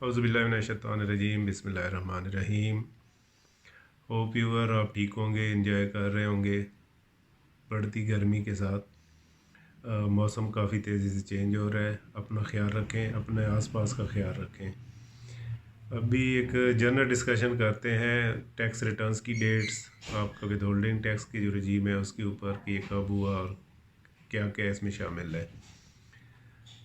औज़ुबिल्लाहिमिनश्शैतानिर्रजीम बिस्मिल्लाहिर्रहमानिर्रहीम। Hope viewer आप ठीक होंगे, एंजॉय कर रहे होंगे। बढ़ती गर्मी के साथ मौसम काफ़ी तेज़ी से चेंज हो रहा है। अपना ख्याल रखें, अपने आसपास का ख्याल रखें। अभी एक जनरल डिस्कशन करते हैं टैक्स रिटर्न्स की डेट्स, आपका विद होल्डिंग टैक्स की जो रजीम है उसके ऊपर कि ये कब हुआ और क्या क्या इसमें शामिल है।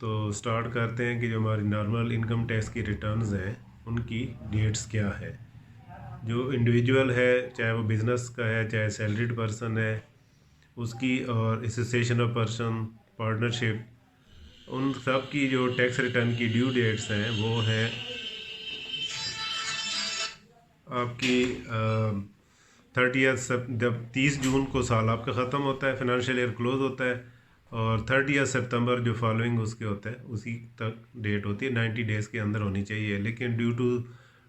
तो स्टार्ट करते हैं कि जो हमारी नॉर्मल इनकम टैक्स की रिटर्न्स हैं उनकी डेट्स क्या है। जो इंडिविजुअल है, चाहे वो बिज़नेस का है, चाहे सैलरीड पर्सन है उसकी, और एसोसिएशन ऑफ पर्सन, पार्टनरशिप, उन सब की जो टैक्स रिटर्न की ड्यू डेट्स हैं वो हैं आपकी जब 30 जून को साल आपका ख़त्म होता है, फाइनेंशियल ईयर क्लोज़ होता है, और 30 सितंबर जो फॉलोइंग उसके होता है उसी तक डेट होती है। 90 डेज़ के अंदर होनी चाहिए, लेकिन ड्यू टू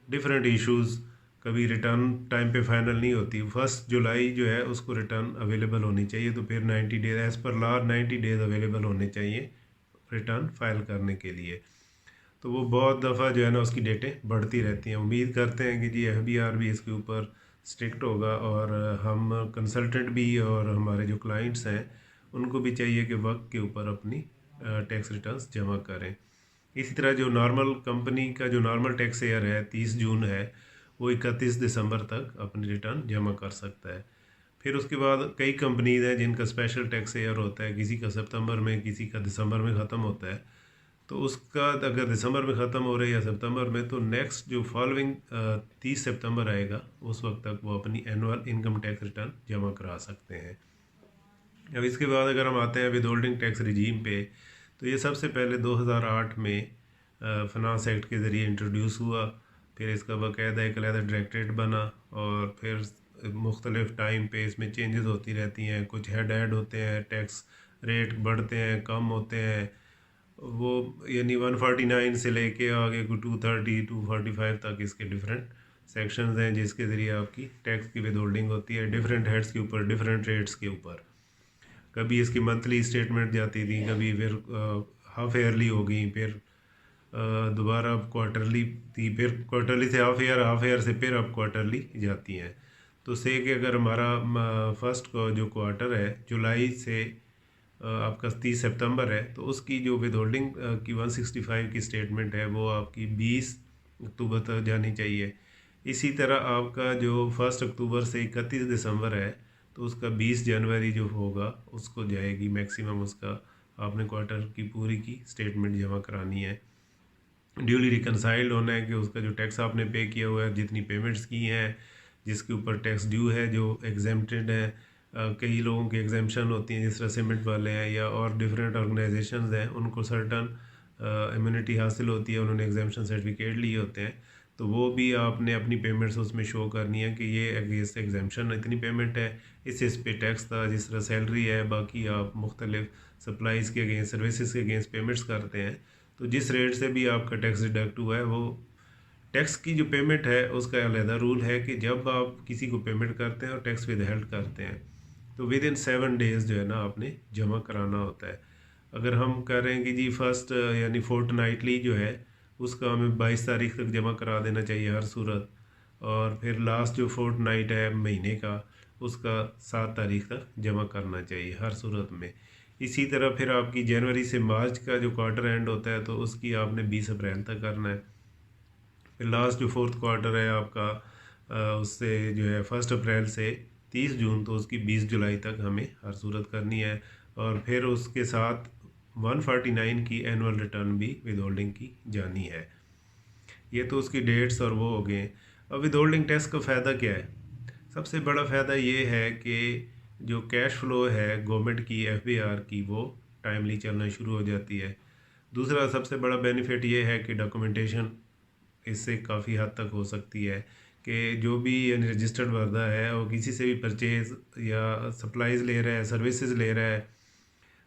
डिफरेंट इश्यूज़ कभी रिटर्न टाइम पे फाइनल नहीं होती। 1 जुलाई जो है उसको रिटर्न अवेलेबल होनी चाहिए, तो फिर 90 days as per law 90 days available होने चाहिए रिटर्न फाइल करने के लिए। तो वो बहुत दफ़ा जो है ना उसकी डेटें बढ़ती रहती हैं। उम्मीद करते हैं कि जी FBR भी इसके ऊपर स्ट्रिक्ट होगा, और हम कंसल्टेंट भी और हमारे जो क्लाइंट्स हैं उनको भी चाहिए कि वक्त के ऊपर अपनी टैक्स रिटर्न्स जमा करें। इसी तरह जो नॉर्मल कंपनी का जो नॉर्मल टैक्स ईयर है 30 जून है, वो 31 दिसंबर तक अपनी रिटर्न जमा कर सकता है। फिर उसके बाद कई कंपनीज हैं जिनका स्पेशल टैक्स ईयर होता है, किसी का सितंबर में, किसी का दिसंबर में ख़त्म होता है। तो उसका अगर दिसंबर में ख़त्म हो रहा है या सितंबर में, तो नेक्स्ट जो फॉलोइंग 30 सितंबर आएगा उस वक्त तक वो अपनी एनुअल इनकम टैक्स रिटर्न जमा करा सकते हैं। अब इसके बाद अगर हम आते हैं विद होल्डिंग टैक्स रिजीम पे, तो ये सबसे पहले 2008 में फाइनेंस एक्ट के ज़रिए इंट्रोड्यूस हुआ। फिर इसका बाकायदा एक अलहदा डायरेक्टरेट बना, और फिर मुख्तलिफ़ टाइम पे इसमें चेंजेस होती रहती हैं। कुछ हेड ऐड होते हैं, टैक्स रेट बढ़ते हैं, कम होते हैं। वो यानी 149 से लेके आगे को 230 245 तक इसके डिफरेंट सेक्शंस हैं, जिसके ज़रिए आपकी टैक्स की विद होल्डिंग होती है डिफरेंट हेड्स के ऊपर, डिफरेंट रेट्स के ऊपर। कभी इसकी मंथली स्टेटमेंट जाती थी, कभी फिर हाफ ईयरली हो गई, फिर दोबारा क्वार्टरली थी, फिर क्वार्टरली से हाफ ईयर से फिर अब क्वार्टरली जाती हैं। तो से कि अगर हमारा फर्स्ट को जो क्वार्टर है जुलाई से आपका 30 सितंबर है, तो उसकी जो विद होल्डिंग की 165 की स्टेटमेंट है वो आपकी 20 अक्टूबर तक जानी चाहिए। इसी तरह आपका जो 1 अक्टूबर से 31 दिसंबर है, तो उसका 20 जनवरी जो होगा उसको जाएगी मैक्सिमम, उसका आपने क्वार्टर की पूरी की स्टेटमेंट जमा करानी है। ड्यूली रिकनसाइल्ड होना है कि उसका जो टैक्स आपने पे किया हुआ है, जितनी पेमेंट्स की हैं, जिसके ऊपर टैक्स ड्यू है, जो एग्जेम्प्टेड है। कई लोगों की एग्जेम्पशन होती हैं, जिस तरह सीमेंट वाले हैं या और डिफरेंट ऑर्गेनाइजेशंस हैं, उनको सर्टन इम्यूनिटी हासिल होती है, उन्होंने एग्जेम्पशन सर्टिफिकेट लिए होते हैं। तो वो भी आपने अपनी पेमेंट्स उसमें शो करनी है कि ये अगेंस्ट एग्जेम्पशन इतनी पेमेंट है, इस पे टैक्स था। जिस तरह सैलरी है, बाकी आप मुख्तलिफ सप्लाईज़ के अगेंस्ट, सर्विसेज के अगेंस्ट पेमेंट्स करते हैं, तो जिस रेट से भी आपका टैक्स डिडक्ट हुआ है, वो टैक्स की जो पेमेंट है उसका अलहदा रूल है कि जब आप किसी को पेमेंट करते हैं और टैक्स विदहेल्ड करते हैं, तो विद इन 7 डेज़ जो है ना आपने जमा कराना होता है। अगर हम कह रहे हैं कि जी फर्स्ट यानी फोर्टनाइटली जो है उसका हमें 22 तारीख तक जमा करा देना चाहिए हर सूरत, और फिर लास्ट जो फोर्टनाइट है महीने का उसका 7 तारीख तक जमा करना चाहिए हर सूरत में। इसी तरह फिर आपकी जनवरी से मार्च का जो क्वार्टर एंड होता है, तो उसकी आपने 20 अप्रैल तक करना है। फिर लास्ट जो फोर्थ क्वार्टर है आपका उससे जो है 1 अप्रैल से 30 जून, तो उसकी 20 जुलाई तक हमें हर सूरत करनी है। और फिर उसके साथ 149 की एनुअल रिटर्न भी विद होल्डिंग की जानी है। ये तो उसकी डेट्स और वो हो गए। अब विद होल्डिंग टैक्स का फ़ायदा क्या है? सबसे बड़ा फ़ायदा ये है कि जो कैश फ्लो है गवर्नमेंट की, FBR की, वो टाइमली चलना शुरू हो जाती है। दूसरा सबसे बड़ा बेनिफिट ये है कि डॉक्यूमेंटेशन इससे काफ़ी हद तक हो सकती है कि जो भी यानी रजिस्टर्ड वर्दा है वो किसी से भी परचेज़ या सप्लाईज़ ले रहा है, सर्विसेज ले रहा है,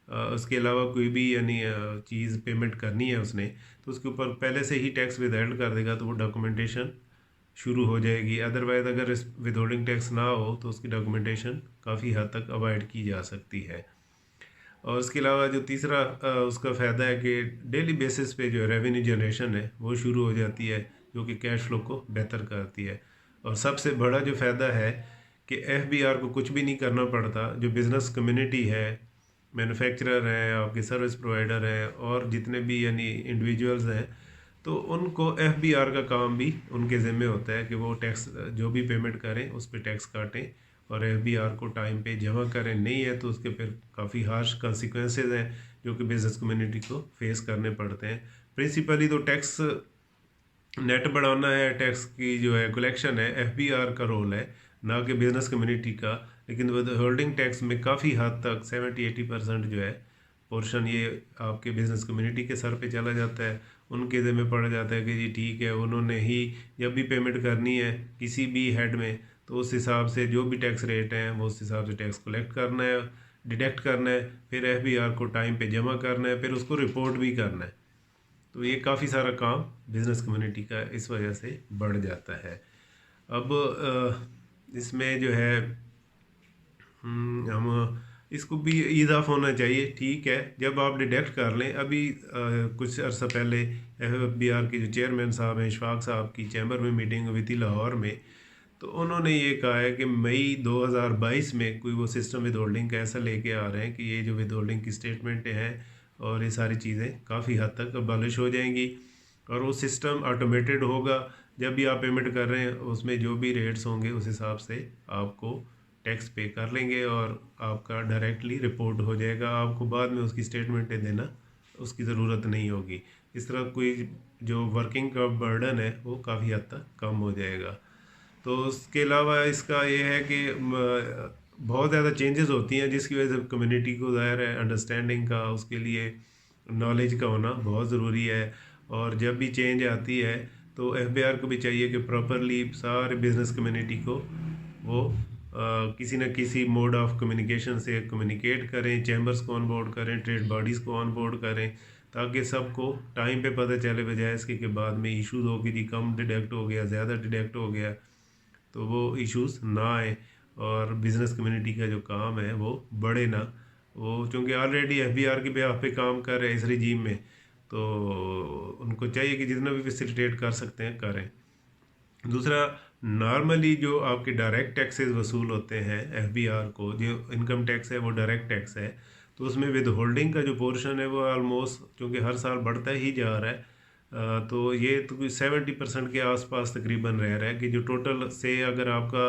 उसके अलावा कोई भी यानी चीज़ पेमेंट करनी है उसने, तो उसके ऊपर पहले से ही टैक्स विदहेल्ड कर देगा, तो वो डॉक्यूमेंटेशन शुरू हो जाएगी। अदरवाइज़ अगर इस विदहोल्डिंग टैक्स ना हो तो उसकी डॉक्यूमेंटेशन काफ़ी हद तक अवॉइड की जा सकती है। और उसके अलावा जो तीसरा उसका फ़ायदा है कि डेली बेसिस पे जो रेवेन्यू जनरेशन है वो शुरू हो जाती है, जो कि कैश फ्लो को बेहतर करती है। और सबसे बड़ा जो फ़ायदा है कि एफबीआर को कुछ भी नहीं करना पड़ता। जो बिज़नेस कम्युनिटी है, मैन्युफैक्चरर हैं, आपके सर्विस प्रोवाइडर हैं और जितने भी यानी इंडिविजुअल्स हैं, तो उनको एफबीआर का काम भी उनके ज़िम्मे होता है कि वो टैक्स जो भी पेमेंट करें उस पर टैक्स काटें और एफबीआर को टाइम पे जमा करें। नहीं है तो उसके फिर काफ़ी हार्श कॉन्सिक्वेंसेज हैं जो कि बिज़नेस कम्युनिटी को फेस करने पड़ते हैं। प्रिंसिपली तो टैक्स नेट बढ़ाना है, टैक्स की जो है कलेक्शन है एफबीआर का रोल है, ना कि बिजनेस कम्युनिटी का। लेकिन विद होल्डिंग टैक्स में काफ़ी हद तक 70-80% जो है पोर्शन ये आपके बिजनेस कम्युनिटी के सर पे चला जाता है। उनके ज़िम्मे पड़ जाता है कि जी ठीक है, उन्होंने ही जब भी पेमेंट करनी है किसी भी हेड में, तो उस हिसाब से जो भी टैक्स रेट हैं वो उस हिसाब से टैक्स कलेक्ट करना है, डिडक्ट करना है, फिर एफबीआर को टाइम पे जमा करना है, फिर उसको रिपोर्ट भी करना है। तो ये काफ़ी सारा काम बिज़नेस कम्युनिटी का इस वजह से बढ़ जाता है। अब इसमें जो है हम इसको भी इजाफा होना चाहिए। ठीक है, जब आप डिडक्ट कर लें, अभी कुछ अर्सा पहले एफबीआर के जो चेयरमैन साहब हैं, इशफाक साहब की चैम्बर में मीटिंग हुई थी लाहौर में, तो उन्होंने ये कहा है कि मई 2022 में कोई वो सिस्टम विद होल्डिंग का ऐसा लेके आ रहे हैं कि ये जो विद होल्डिंग की स्टेटमेंटें हैं और ये सारी चीज़ें काफ़ी हद तक अबॉलिश हो जाएंगी और वो सिस्टम ऑटोमेटेड होगा। जब भी आप पेमेंट कर रहे हैं उसमें जो भी रेट्स होंगे उस हिसाब से आपको टैक्स पे कर लेंगे और आपका डायरेक्टली रिपोर्ट हो जाएगा। आपको बाद में उसकी स्टेटमेंटें देना उसकी ज़रूरत नहीं होगी। इस तरह कोई जो वर्किंग का बर्डन है वो काफ़ी हद तक कम हो जाएगा। तो उसके अलावा इसका ये है कि बहुत ज़्यादा चेंजेस होती हैं जिसकी वजह से कम्युनिटी को ज़ाहिर है अंडरस्टैंडिंग का, उसके लिए नॉलेज का होना बहुत ज़रूरी है। और जब भी चेंज आती है तो एफबीआर को भी चाहिए कि प्रॉपरली सारे बिजनेस कम्युनिटी को वो किसी न किसी मोड ऑफ कम्युनिकेशन से कम्युनिकेट करें, चैम्बर्स को ऑन बोर्ड करें, ट्रेड बॉडीज़ को ऑन बोर्ड करें, ताकि सबको टाइम पे पता चले, बजाय इसके कि बाद में इश्यूज़ हो कि जी कम डिडक्ट हो गया, ज़्यादा डिडक्ट हो गया, तो वो इश्यूज़ ना आए और बिज़नेस कम्युनिटी का जो काम है वो बढ़े ना। वो चूँकि ऑलरेडी एफबीआर की बेहाफ पे काम कर रहे हैं इस रजीम में, तो उनको चाहिए कि जितना भी फैसिलिटेट कर सकते हैं करें। दूसरा, नॉर्मली जो आपके डायरेक्ट टैक्सेस वसूल होते हैं एफबीआर को, जो इनकम टैक्स है वो डायरेक्ट टैक्स है, तो उसमें विद होल्डिंग का जो पोर्शन है वो ऑलमोस्ट क्योंकि हर साल बढ़ता ही जा रहा है, तो ये तो 70% के आसपास तकरीबन रह रहा है कि जो टोटल से अगर आपका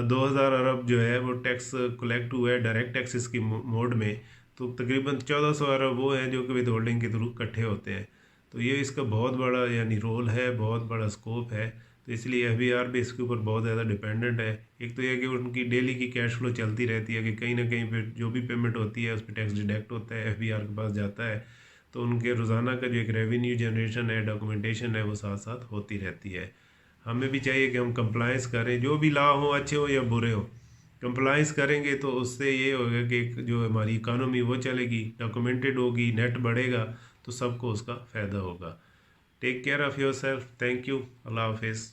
2000 अरब जो है वो टैक्स कलेक्ट हुआ है डायरेक्ट टैक्सेस की मोड में, तो तकरीबन 1400 अरब वो हैं जो कि विद होल्डिंग के थ्रू इकट्ठे होते हैं। तो ये इसका बहुत बड़ा यानी रोल है, बहुत बड़ा स्कोप है। तो इसलिए एफबीआर भी इसके ऊपर बहुत ज़्यादा डिपेंडेंट है। एक तो ये कि उनकी डेली की कैश फ्लो चलती रहती है कि कहीं ना कहीं पे जो भी पेमेंट होती है उस पर टैक्स डिडक्ट होता है, एफबीआर के पास जाता है, तो उनके रोज़ाना का जो एक रेवेन्यू जनरेशन है, डॉक्यूमेंटेशन है, वो साथ साथ होती रहती है। हमें भी चाहिए कि हम कंप्लाइंस करें, जो भी लॉ हो, अच्छे हो या बुरे हो, कंप्लाइंस करेंगे तो उससे ये होगा कि जो हमारी इकानमी वो चलेगी, डॉक्यूमेंटेड होगी, नेट बढ़ेगा, तो सबको उसका फ़ायदा होगा। Take care of your self. Thank you. अल्लाह हाफिज़।